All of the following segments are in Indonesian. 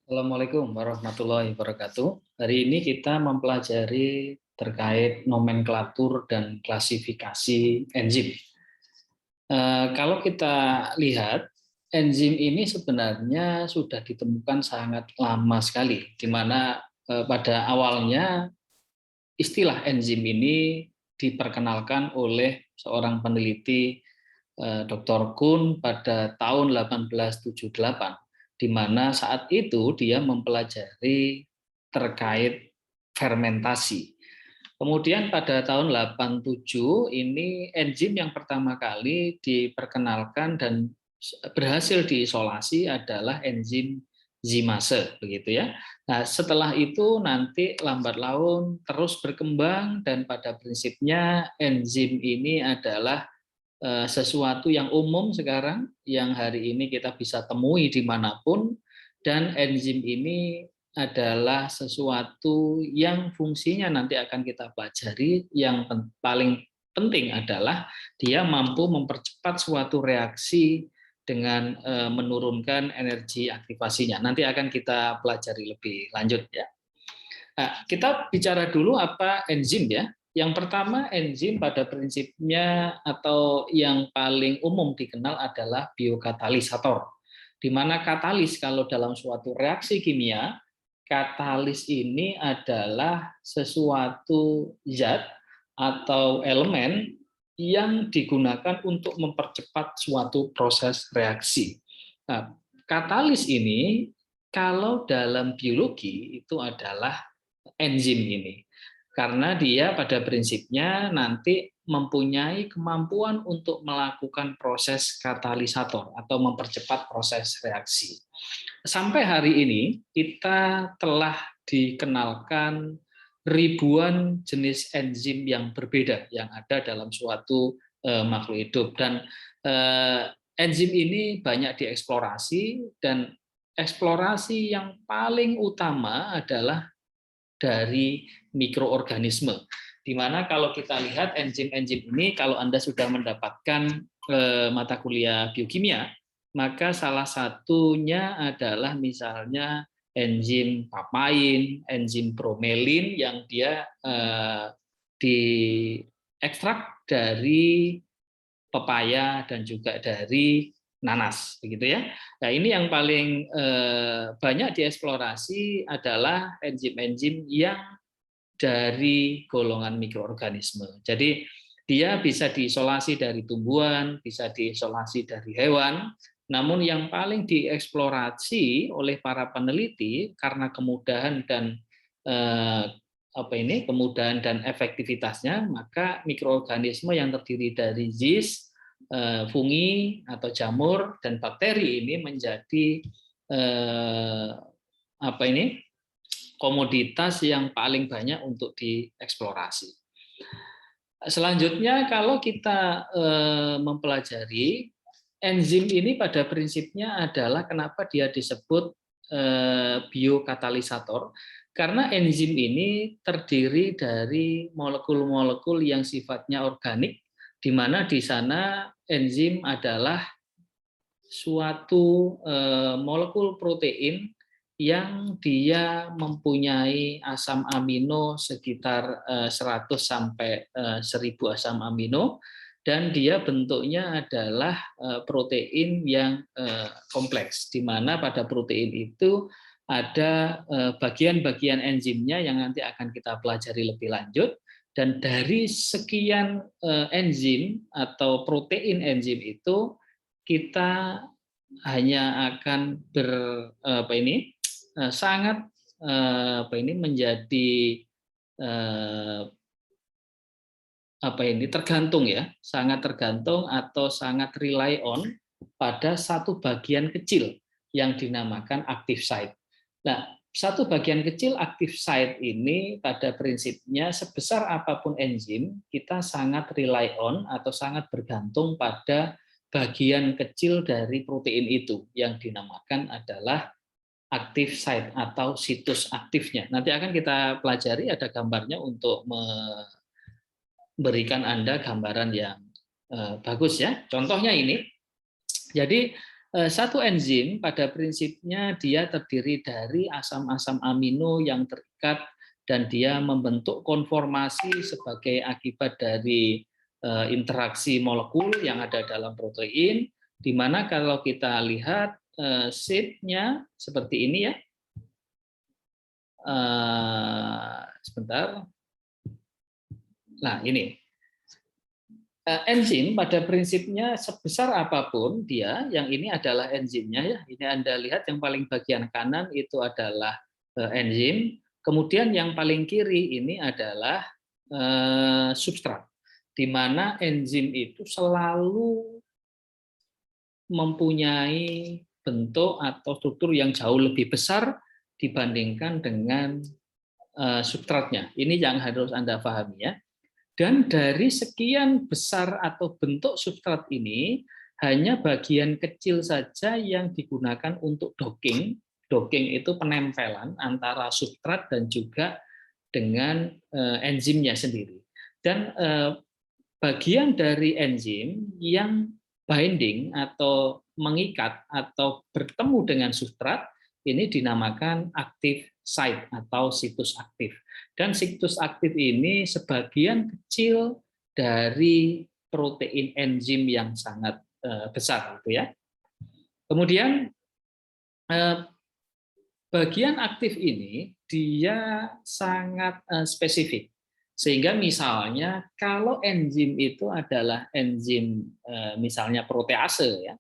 Assalamualaikum warahmatullahi wabarakatuh. Hari ini kita mempelajari terkait nomenklatur dan klasifikasi enzim. Kalau kita lihat, enzim ini sebenarnya sudah ditemukan sangat lama sekali, di mana pada awalnya istilah enzim ini diperkenalkan oleh seorang peneliti Dr. Kuhn pada tahun 1878, di mana saat itu dia mempelajari terkait fermentasi. Kemudian pada tahun 87 ini enzim yang pertama kali diperkenalkan dan berhasil diisolasi adalah enzim zimase, begitu ya. Nah, setelah itu nanti lambat laun terus berkembang dan pada prinsipnya enzim ini adalah sesuatu yang umum sekarang, yang hari ini kita bisa temui dimanapun, dan enzim ini adalah sesuatu yang fungsinya nanti akan kita pelajari. Yang paling penting adalah dia mampu mempercepat suatu reaksi dengan menurunkan energi aktivasinya. Nanti akan kita pelajari lebih lanjut ya. Nah, kita bicara dulu apa enzim ya. Yang pertama, enzim pada prinsipnya atau yang paling umum dikenal adalah biokatalisator. Di mana katalis kalau dalam suatu reaksi kimia, katalis ini adalah sesuatu zat atau elemen yang digunakan untuk mempercepat suatu proses reaksi. Nah, katalis ini kalau dalam biologi itu adalah enzim ini. Karena dia pada prinsipnya nanti mempunyai kemampuan untuk melakukan proses katalisator atau mempercepat proses reaksi. Sampai hari ini kita telah dikenalkan ribuan jenis enzim yang berbeda yang ada dalam suatu makhluk hidup, dan enzim ini banyak dieksplorasi, dan eksplorasi yang paling utama adalah dari mikroorganisme. Di mana kalau kita lihat enzim-enzim ini, kalau Anda sudah mendapatkan mata kuliah biokimia, maka salah satunya adalah misalnya enzim papain, enzim bromelin yang dia diekstrak dari pepaya dan juga dari nanas, begitu ya. Nah, ini yang paling banyak dieksplorasi adalah enzim-enzim yang dari golongan mikroorganisme. Jadi dia bisa diisolasi dari tumbuhan, bisa diisolasi dari hewan, namun yang paling dieksplorasi oleh para peneliti karena kemudahan dan kemudahan dan efektivitasnya, maka mikroorganisme yang terdiri dari yeast, fungi atau jamur dan bakteri ini menjadi komoditas yang paling banyak untuk dieksplorasi. Selanjutnya kalau kita mempelajari enzim ini, pada prinsipnya adalah kenapa dia disebut biokatalisator, karena enzim ini terdiri dari molekul-molekul yang sifatnya organik, di mana di sana enzim adalah suatu molekul protein yang dia mempunyai asam amino sekitar 100 sampai 1000 asam amino, dan dia bentuknya adalah protein yang kompleks, di mana pada protein itu ada bagian-bagian enzimnya yang nanti akan kita pelajari lebih lanjut. Dan dari sekian enzim atau protein enzim itu, kita hanya akan sangat menjadi tergantung ya, sangat tergantung atau sangat rely on pada satu bagian kecil yang dinamakan active site. Nah, satu bagian kecil active site ini pada prinsipnya sebesar apapun enzim, kita sangat rely on atau sangat bergantung pada bagian kecil dari protein itu yang dinamakan adalah active site atau situs aktifnya. Nanti akan kita pelajari, ada gambarnya untuk memberikan Anda gambaran yang bagus ya. Contohnya ini. Jadi Satu enzim pada prinsipnya dia terdiri dari asam-asam amino yang terikat dan dia membentuk konformasi sebagai akibat dari interaksi molekul yang ada dalam protein, di mana kalau kita lihat shape-nya seperti ini ya. Sebentar. Nah, ini. Enzim pada prinsipnya sebesar apapun dia, yang ini adalah enzimnya ya. Ini Anda lihat yang paling bagian kanan itu adalah enzim, kemudian yang paling kiri ini adalah substrat, di mana enzim itu selalu mempunyai bentuk atau struktur yang jauh lebih besar dibandingkan dengan substratnya. Ini yang harus Anda pahami ya. Dan dari sekian besar atau bentuk substrat ini, hanya bagian kecil saja yang digunakan untuk docking. Docking itu penempelan antara substrat dan juga dengan enzimnya sendiri. Dan bagian dari enzim yang binding atau mengikat atau bertemu dengan substrat, ini dinamakan active site atau situs aktif. Dan situs aktif ini sebagian kecil dari protein enzim yang sangat besar, gitu ya. Kemudian bagian aktif ini dia sangat spesifik. Sehingga misalnya kalau enzim itu adalah enzim misalnya protease ya,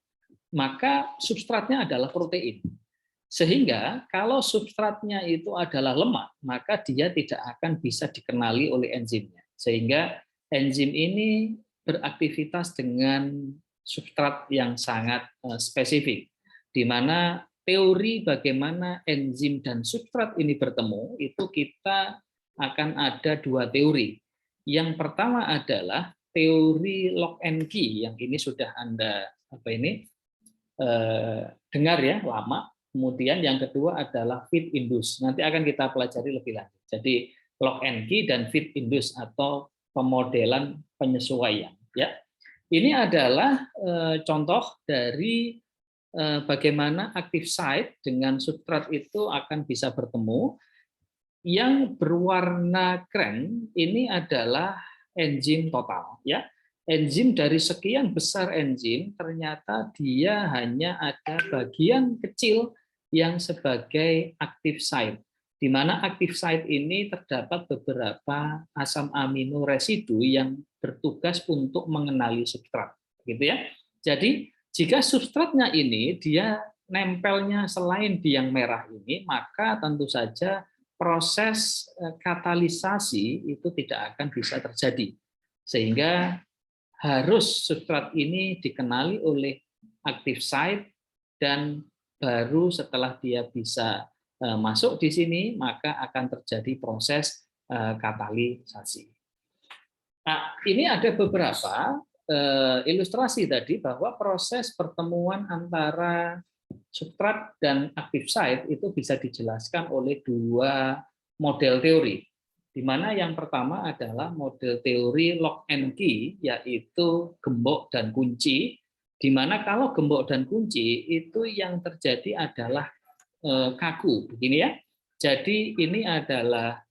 maka substratnya adalah protein. Sehingga kalau substratnya itu adalah lemak, maka dia tidak akan bisa dikenali oleh enzimnya. Sehingga enzim ini beraktivitas dengan substrat yang sangat spesifik, di mana teori bagaimana enzim dan substrat ini bertemu, itu kita akan ada dua teori. Yang pertama adalah teori lock and key, yang ini sudah Anda dengar ya lama. Kemudian yang kedua adalah feed induce. Nanti akan kita pelajari lebih lanjut. Jadi lock and key dan feed induce atau pemodelan penyesuaian. Ya, ini adalah contoh dari bagaimana active site dengan substrat itu akan bisa bertemu. Yang berwarna krem ini adalah enzim total. Ya, enzim dari sekian besar enzim ternyata dia hanya ada bagian kecil yang sebagai active site, di mana active site ini terdapat beberapa asam amino residu yang bertugas untuk mengenali substrat, gitu ya. Jadi jika substratnya ini dia nempelnya selain di yang merah ini, maka tentu saja proses katalisasi itu tidak akan bisa terjadi, sehingga harus substrat ini dikenali oleh active site dan baru setelah dia bisa masuk di sini, maka akan terjadi proses katalisasi. Nah, ini ada beberapa ilustrasi tadi bahwa proses pertemuan antara substrat dan active site itu bisa dijelaskan oleh dua model teori, di mana yang pertama adalah model teori lock and key, yaitu gembok dan kunci, di mana kalau gembok dan kunci itu yang terjadi adalah kaku, begini ya. Jadi ini adalah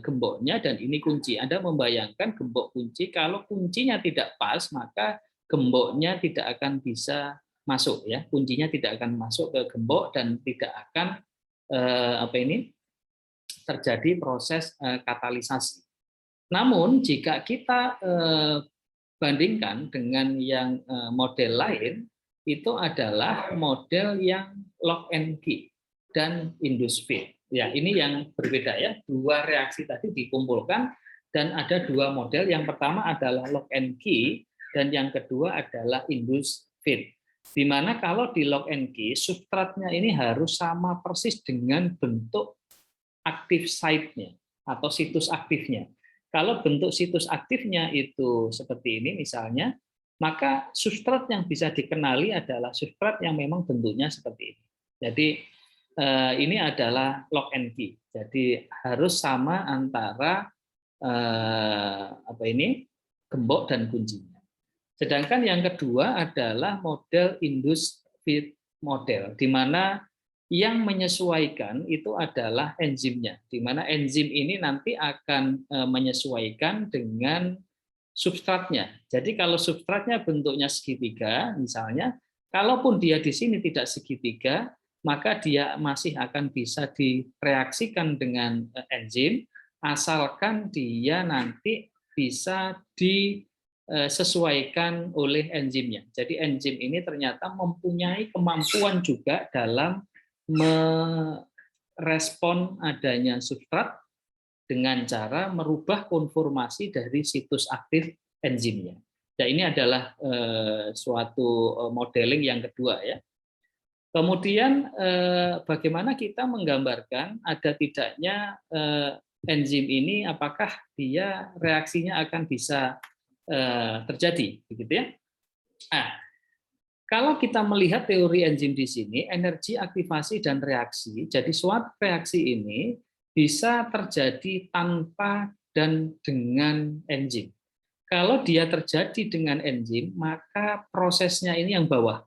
gemboknya dan ini kunci. Anda membayangkan gembok kunci, kalau kuncinya tidak pas maka gemboknya tidak akan bisa masuk ya, kuncinya tidak akan masuk ke gembok dan tidak akan terjadi proses katalisasi. Namun jika kita bandingkan dengan yang model lain, itu adalah model yang lock and key dan induce feed. Ya, ini yang berbeda ya. Dua reaksi tadi dikumpulkan dan ada dua model. Yang pertama adalah lock and key dan yang kedua adalah induce feed. Di mana kalau di lock and key substratnya ini harus sama persis dengan bentuk aktif site-nya atau situs aktifnya. Kalau bentuk situs aktifnya itu seperti ini misalnya, maka substrat yang bisa dikenali adalah substrat yang memang bentuknya seperti ini. Jadi ini adalah lock and key. Jadi harus sama antara gembok dan kuncinya. Sedangkan yang kedua adalah model induce fit model, di mana yang menyesuaikan itu adalah enzimnya, di mana enzim ini nanti akan menyesuaikan dengan substratnya. Jadi kalau substratnya bentuknya segitiga, misalnya, kalaupun dia di sini tidak segitiga, maka dia masih akan bisa direaksikan dengan enzim, asalkan dia nanti bisa disesuaikan oleh enzimnya. Jadi enzim ini ternyata mempunyai kemampuan juga dalam merespon adanya substrat dengan cara merubah konformasi dari situs aktif enzimnya. Nah, ini adalah suatu modeling yang kedua ya. Kemudian bagaimana kita menggambarkan ada tidaknya enzim ini, apakah dia reaksinya akan bisa terjadi, begitu ya? Nah, kalau kita melihat teori enzim di sini, energi aktivasi dan reaksi, jadi suatu reaksi ini bisa terjadi tanpa dan dengan enzim. Kalau dia terjadi dengan enzim, maka prosesnya ini yang bawah.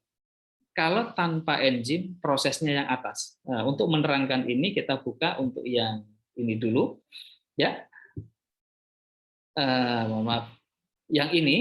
Kalau tanpa enzim, prosesnya yang atas. Nah, untuk menerangkan ini, kita buka untuk yang ini dulu, ya. Mohon maaf. Yang ini,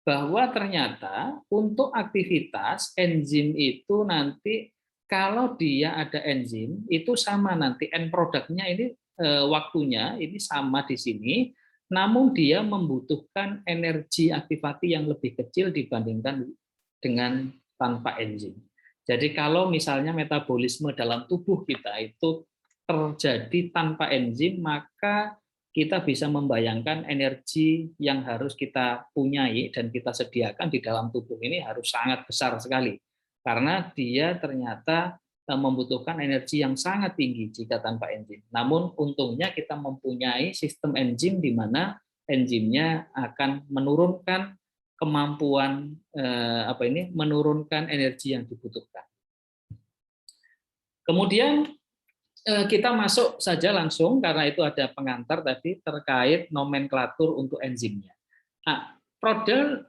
bahwa ternyata untuk aktivitas enzim itu nanti kalau dia ada enzim itu sama nanti end produknya ini waktunya ini sama di sini, namun dia membutuhkan energi aktivasi yang lebih kecil dibandingkan dengan tanpa enzim. Jadi kalau misalnya metabolisme dalam tubuh kita itu terjadi tanpa enzim, maka kita bisa membayangkan energi yang harus kita punyai dan kita sediakan di dalam tubuh ini harus sangat besar sekali. Karena dia ternyata membutuhkan energi yang sangat tinggi jika tanpa enzim. Namun untungnya kita mempunyai sistem enzim di mana enzimnya akan menurunkan kemampuan menurunkan energi yang dibutuhkan. Kemudian kita masuk saja langsung karena itu ada pengantar tadi terkait nomenklatur untuk enzimnya. Nah, model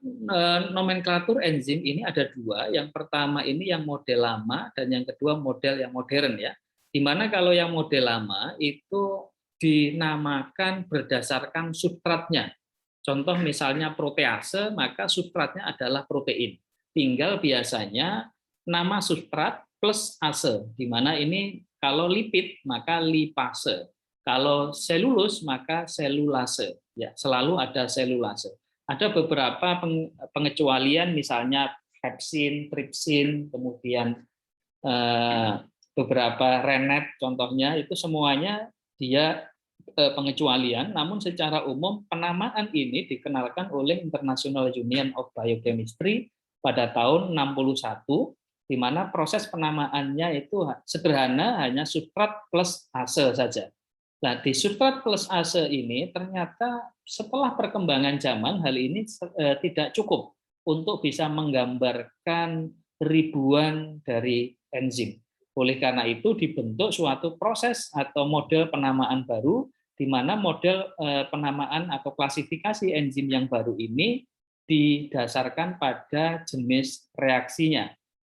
nomenklatur enzim ini ada dua. Yang pertama ini yang model lama dan yang kedua model yang modern ya. Di mana kalau yang model lama itu dinamakan berdasarkan substratnya. Contoh misalnya protease, maka substratnya adalah protein. Tinggal biasanya nama substrat plus ase, di mana ini kalau lipid maka lipase, kalau selulus maka selulase. Ya, selalu ada selulase. Ada beberapa pengecualian, misalnya pepsin, tripsin, kemudian beberapa renet, contohnya itu semuanya dia pengecualian. Namun secara umum penamaan ini dikenalkan oleh International Union of Biochemistry pada tahun 61. Di mana proses penamaannya itu sederhana, hanya substrat plus ase saja. Nah, di substrat plus ase ini ternyata setelah perkembangan zaman hal ini tidak cukup untuk bisa menggambarkan ribuan dari enzim. Oleh karena itu dibentuk suatu proses atau model penamaan baru, di mana model penamaan atau klasifikasi enzim yang baru ini didasarkan pada jenis reaksinya.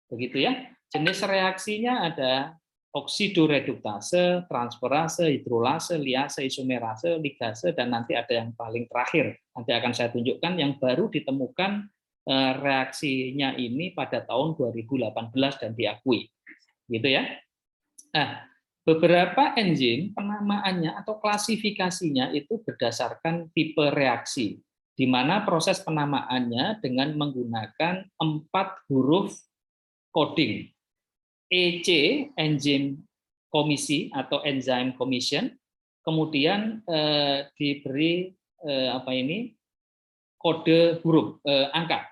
Begitu ya. Jenis reaksinya ada oksidoreduktase, transferase, hidrolase, liase, isomerase, ligase, dan nanti ada yang paling terakhir. Nanti akan saya tunjukkan yang baru ditemukan reaksinya ini pada tahun 2018 dan diakui. Gitu ya. Nah, beberapa enzim penamaannya atau klasifikasinya itu berdasarkan tipe reaksi, di mana proses penamaannya dengan menggunakan 4 huruf coding. EC, enzim komisi atau enzyme commission, kemudian diberi kode huruf angka.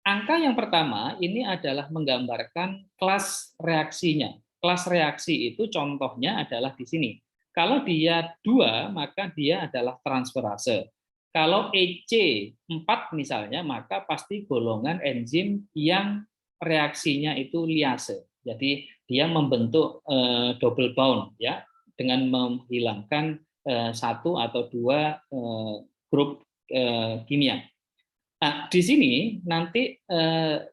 Angka yang pertama ini adalah menggambarkan kelas reaksinya. Kelas reaksi itu contohnya adalah di sini. Kalau dia 2, maka dia adalah transferase. Kalau EC 4 misalnya, maka pasti golongan enzim yang reaksinya itu liase. Jadi dia membentuk double bond ya, dengan menghilangkan 1 atau 2 grup kimia. Nah, di sini nanti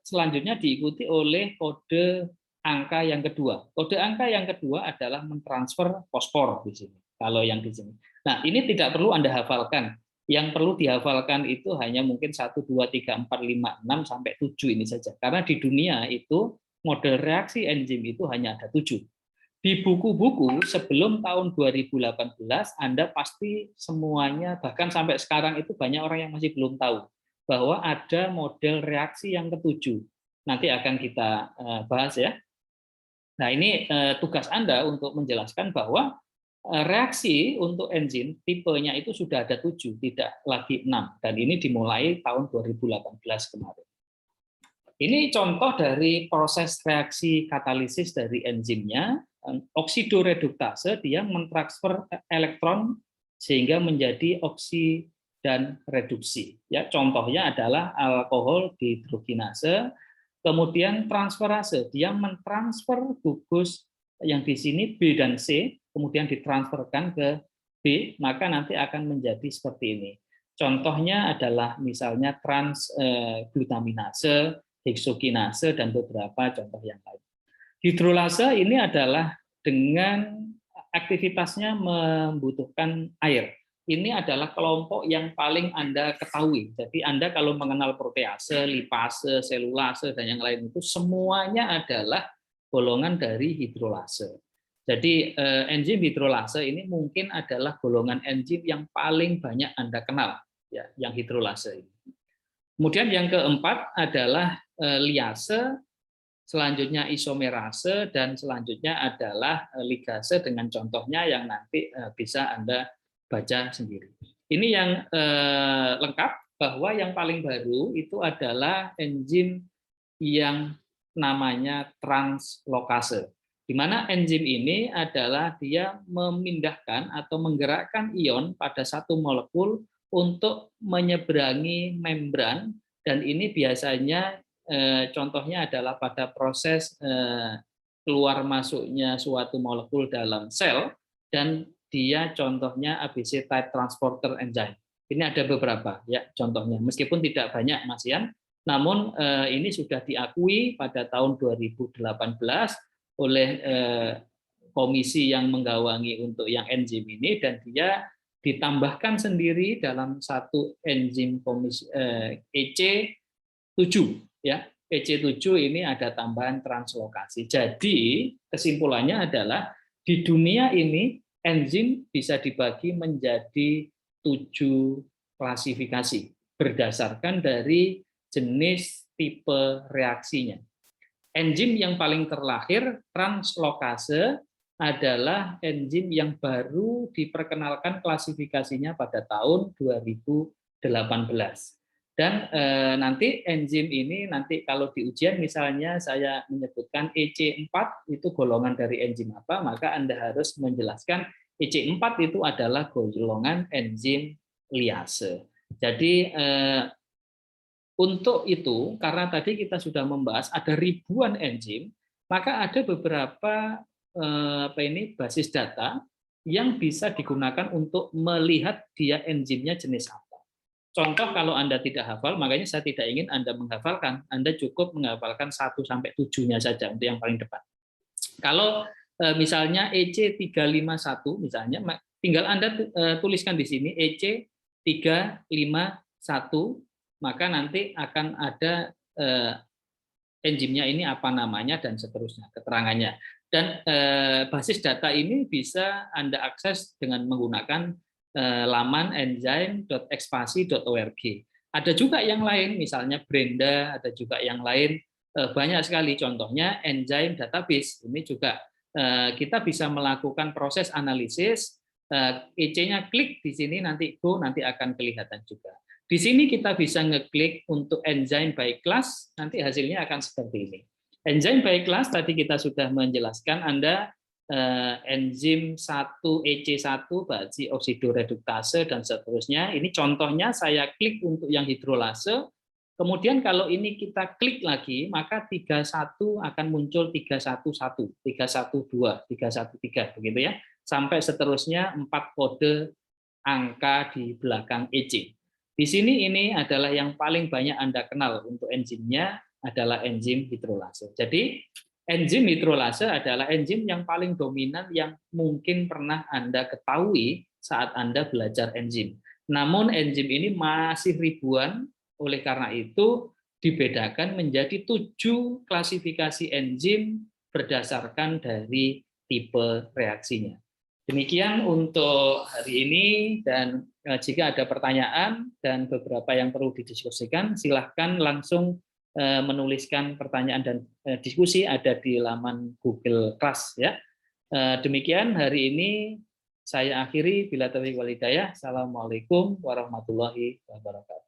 selanjutnya diikuti oleh kode angka yang kedua. Kode angka yang kedua adalah mentransfer fosfor di sini. Kalau yang di sini. Nah, ini tidak perlu Anda hafalkan. Yang perlu dihafalkan itu hanya mungkin 1, 2, 3, 4, 5, 6, sampai 7 ini saja. Karena di dunia itu model reaksi enzim itu hanya ada 7. Di buku-buku sebelum tahun 2018, Anda pasti semuanya, bahkan sampai sekarang itu banyak orang yang masih belum tahu bahwa ada model reaksi yang ketujuh. Nanti akan kita bahas ya. Nah, ini tugas Anda untuk menjelaskan bahwa reaksi untuk enzim tipenya itu sudah ada 7, tidak lagi 6. Dan ini dimulai tahun 2018 kemarin. Ini contoh dari proses reaksi katalisis dari enzimnya. Oksidoreduktase, dia mentransfer elektron sehingga menjadi oksi dan reduksi. Ya, contohnya adalah alkohol dihidrogenase. Kemudian transferase, dia mentransfer gugus yang di sini B dan C, kemudian ditransferkan ke B, maka nanti akan menjadi seperti ini. Contohnya adalah misalnya transglutaminase, heksokinase, dan beberapa contoh yang lain. Hidrolase ini adalah dengan aktivitasnya membutuhkan air. Ini adalah kelompok yang paling Anda ketahui. Jadi Anda kalau mengenal protease, lipase, selulase, dan yang lain itu semuanya adalah golongan dari hidrolase. Jadi enzim hidrolase ini mungkin adalah golongan enzim yang paling banyak Anda kenal, ya, yang hidrolase ini. Kemudian yang keempat adalah liase, selanjutnya isomerase, dan selanjutnya adalah ligase dengan contohnya yang nanti bisa Anda baca sendiri. Ini yang lengkap, bahwa yang paling baru itu adalah enzim yang namanya translokase. Di mana enzim ini adalah dia memindahkan atau menggerakkan ion pada satu molekul untuk menyeberangi membran, dan ini biasanya contohnya adalah pada proses keluar masuknya suatu molekul dalam sel, dan dia contohnya ABC type transporter enzyme. Ini ada beberapa ya contohnya, meskipun tidak banyak Mas Yan, namun ini sudah diakui pada tahun 2018 oleh komisi yang menggawangi untuk yang enzim ini, dan dia ditambahkan sendiri dalam satu enzim komisi EC7 ya. EC7 ini ada tambahan translokasi. Jadi kesimpulannya adalah di dunia ini enzim bisa dibagi menjadi 7 klasifikasi berdasarkan dari jenis tipe reaksinya. Enzim yang paling terlahir, translokase, adalah enzim yang baru diperkenalkan klasifikasinya pada tahun 2018. Dan nanti enzim ini nanti kalau di ujian misalnya saya menyebutkan EC4 itu golongan dari enzim apa, maka Anda harus menjelaskan EC4 itu adalah golongan enzim liase. Jadi untuk itu, karena tadi kita sudah membahas ada ribuan enzim, maka ada beberapa basis data yang bisa digunakan untuk melihat dia enzimnya jenis apa. Contoh kalau Anda tidak hafal, makanya saya tidak ingin Anda menghafalkan, Anda cukup menghafalkan 1 sampai 7-nya saja untuk yang paling depan. Kalau misalnya EC351 misalnya, tinggal Anda tuliskan di sini EC351, maka nanti akan ada enzimnya ini apa namanya dan seterusnya, keterangannya. Dan basis data ini bisa Anda akses dengan menggunakan laman enzyme.expasi.org. Ada juga yang lain, misalnya Brenda, ada juga yang lain, banyak sekali. Contohnya enzyme database. Ini juga kita bisa melakukan proses analisis. EC-nya klik di sini, nanti go, nanti akan kelihatan juga. Di sini kita bisa ngeklik untuk enzyme by class, nanti hasilnya akan seperti ini. Enzyme by class tadi kita sudah menjelaskan, Anda enzim 1 EC1 berarti oksidoreduktase dan seterusnya. Ini contohnya saya klik untuk yang hidrolase. Kemudian kalau ini kita klik lagi, maka 31 akan muncul 311, 312, 313 begitu ya. Sampai seterusnya 4 kode angka di belakang EC. Di sini ini adalah yang paling banyak Anda kenal untuk enzimnya adalah enzim hidrolase. Jadi enzim hidrolase adalah enzim yang paling dominan yang mungkin pernah Anda ketahui saat Anda belajar enzim. Namun enzim ini masih ribuan, oleh karena itu dibedakan menjadi 7 klasifikasi enzim berdasarkan dari tipe reaksinya. Demikian untuk hari ini, dan jika ada pertanyaan dan beberapa yang perlu didiskusikan, silahkan langsung menuliskan pertanyaan dan diskusi ada di laman Google Class ya. Demikian hari ini saya akhiri, bila taufiq wal hidayah. Assalamualaikum warahmatullahi wabarakatuh.